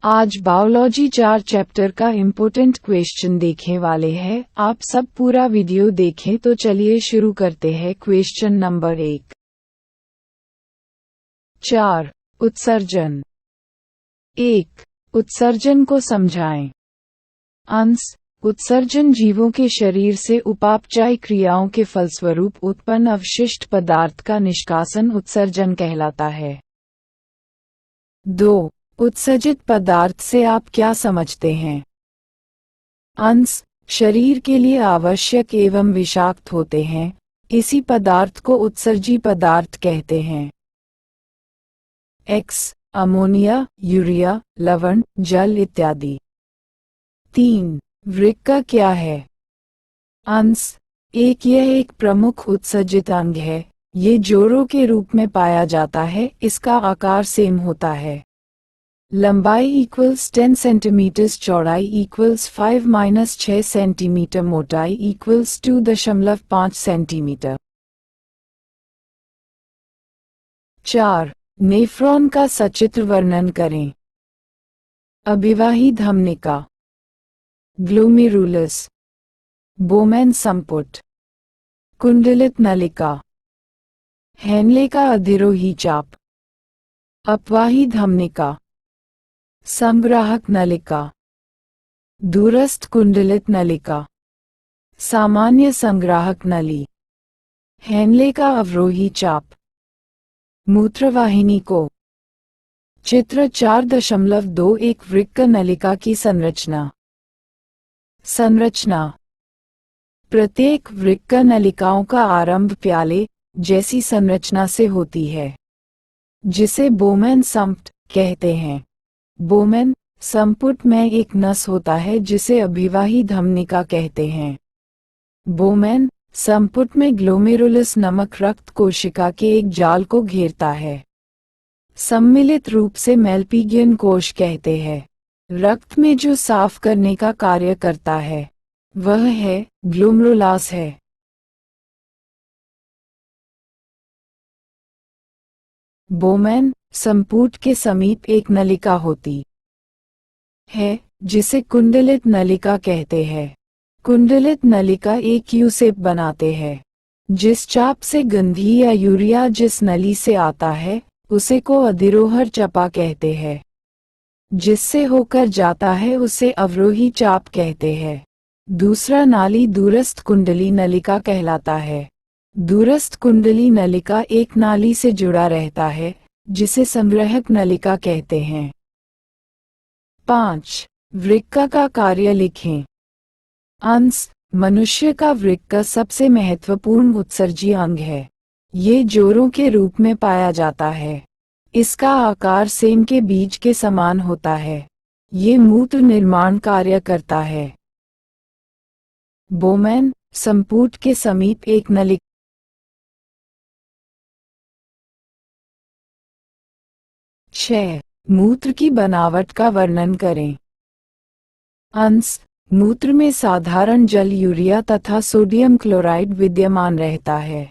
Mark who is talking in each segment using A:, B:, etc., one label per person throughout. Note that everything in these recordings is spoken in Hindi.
A: आज बायोलॉजी 4 चैप्टर का इम्पोर्टेंट क्वेश्चन देखने वाले हैं। आप सब पूरा वीडियो देखें तो चलिए शुरू करते हैं। Question number 1। 4. उत्सर्जन। 1. उत्सर्जन को समझाएं। अंश उत्सर्जन जीवों के शरीर से उपापचय क्रियाओं के फलस्वरूप उत्पन्न अवशिष्ट पदार्थ का निष्कासन उत्सर्जन कहलाता है। 2. उत्सर्जित पदार्थ से आप क्या समझते हैं? अंश शरीर के लिए आवश्यक एवं विषाक्त होते हैं, इसी पदार्थ को उत्सर्जी पदार्थ कहते हैं। X अमोनिया, यूरिया, लवण, जल इत्यादि। 3. वृक्का क्या है? अंश यह एक प्रमुख उत्सर्जित अंग है। ये जोड़ों के रूप में पाया जाता है। इसका आकार सेम होता है। लंबाई इक्वल्स 10 सेंटीमीटर, चौड़ाई इक्वल्स 5-6 सेंटीमीटर, मोटाई इक्वल्स 2.5 सेंटीमीटर। 4. नेफ्रॉन का सचित्र वर्णन करें। अभिवाही धमनिका, ग्लोमेरुलस, बोमेन संपुट, कुंडलित नलिका, हेनले का अधिरोही चाप, अपवाही धमनिका, संग्राहक नलिका, दूरस्थ कुंडलित नलिका, सामान्य संग्राहक नली, हेनले का अवरोही चाप, मूत्रवाहिनी को। चित्र 4.21 वृक्क नलिका की संरचना। प्रत्येक वृक्क नलिकाओं का आरंभ प्याले जैसी संरचना से होती है, जिसे बोमेन संपुट कहते हैं। बोमेन संपुट में एक नस होता है जिसे अभिवाही धमनिका कहते हैं। बोमेन संपुट में ग्लोमेरुलस नामक रक्त कोशिका के एक जाल को घेरता है। सम्मिलित रूप से मेलपिगियन कोश कहते हैं। रक्त में जो साफ करने का कार्य करता है वह है ग्लोमेरुलास है। बोमेन संपुट के समीप एक नलिका होती है जिसे कुंडलित नलिका कहते हैं। कुंडलित नलिका एक यू शेप बनाते हैं। जिस चाप से गंधी या यूरिया जिस नली से आता है उसे को अधिरोहर चपा कहते हैं। जिससे होकर जाता है उसे अवरोही चाप कहते हैं। दूसरा नाली दूरस्थ कुंडली नलिका कहलाता है। दूरस्थ कुंडली नलिका एक नाली से जुड़ा रहता है जिसे संग्राहक नलिका कहते हैं। 5. वृक्का का कार्य लिखें। अंश मनुष्य का वृक्का सबसे महत्वपूर्ण उत्सर्जी अंग है। ये जोड़ों के रूप में पाया जाता है। इसका आकार सेम के बीज के समान होता है। ये मूत्र निर्माण कार्य करता है। बोमेन संपुट के समीप एक नलिका। 6. मूत्र की बनावट का वर्णन करें। अंश मूत्र में साधारण जल, यूरिया तथा सोडियम क्लोराइड विद्यमान रहता है।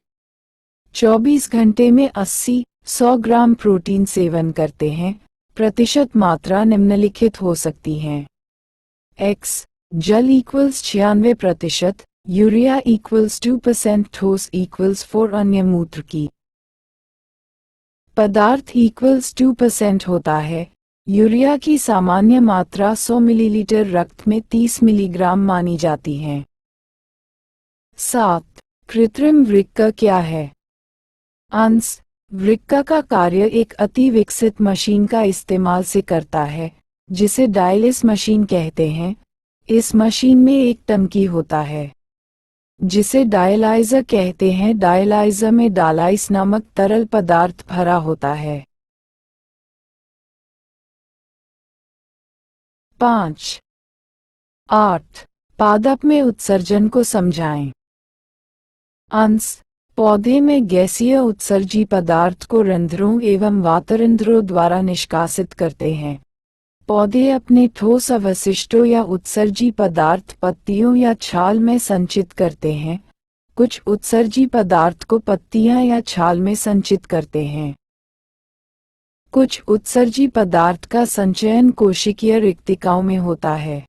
A: 24 घंटे में 80-100 ग्राम प्रोटीन सेवन करते हैं। प्रतिशत मात्रा निम्नलिखित हो सकती हैं। X जल इक्वल्स 96%, यूरिया इक्वल्स 2%, ठोस इक्वल्स 4 अन्य मूत्र की पदार्थ इक्वल्स 2% होता है। यूरिया की सामान्य मात्रा 100 मिलीलीटर रक्त में 30 मिलीग्राम मानी जाती है। 7. कृत्रिम वृक्का क्या है? अंश वृक्का का कार्य एक अति विकसित मशीन का इस्तेमाल से करता है जिसे डायलिस मशीन कहते हैं। इस मशीन में एक टंकी होता है जिसे डायलाइजर कहते हैं। डायलाइजर में डालाइस नामक तरल पदार्थ भरा होता है। 5. 8. पादप में उत्सर्जन को समझाएं। अंश पौधे में गैसीय उत्सर्जी पदार्थ को रंध्रों एवं वातरंध्रों द्वारा निष्कासित करते हैं। पौधे अपने ठोस अवशिष्टों या उत्सर्जी पदार्थ पत्तियों या छाल में संचित करते हैं। कुछ उत्सर्जी पदार्थ को पत्तियां या छाल में संचित करते हैं। कुछ उत्सर्जी पदार्थ का संचयन कोशिकीय रिक्तिकाओं में होता है।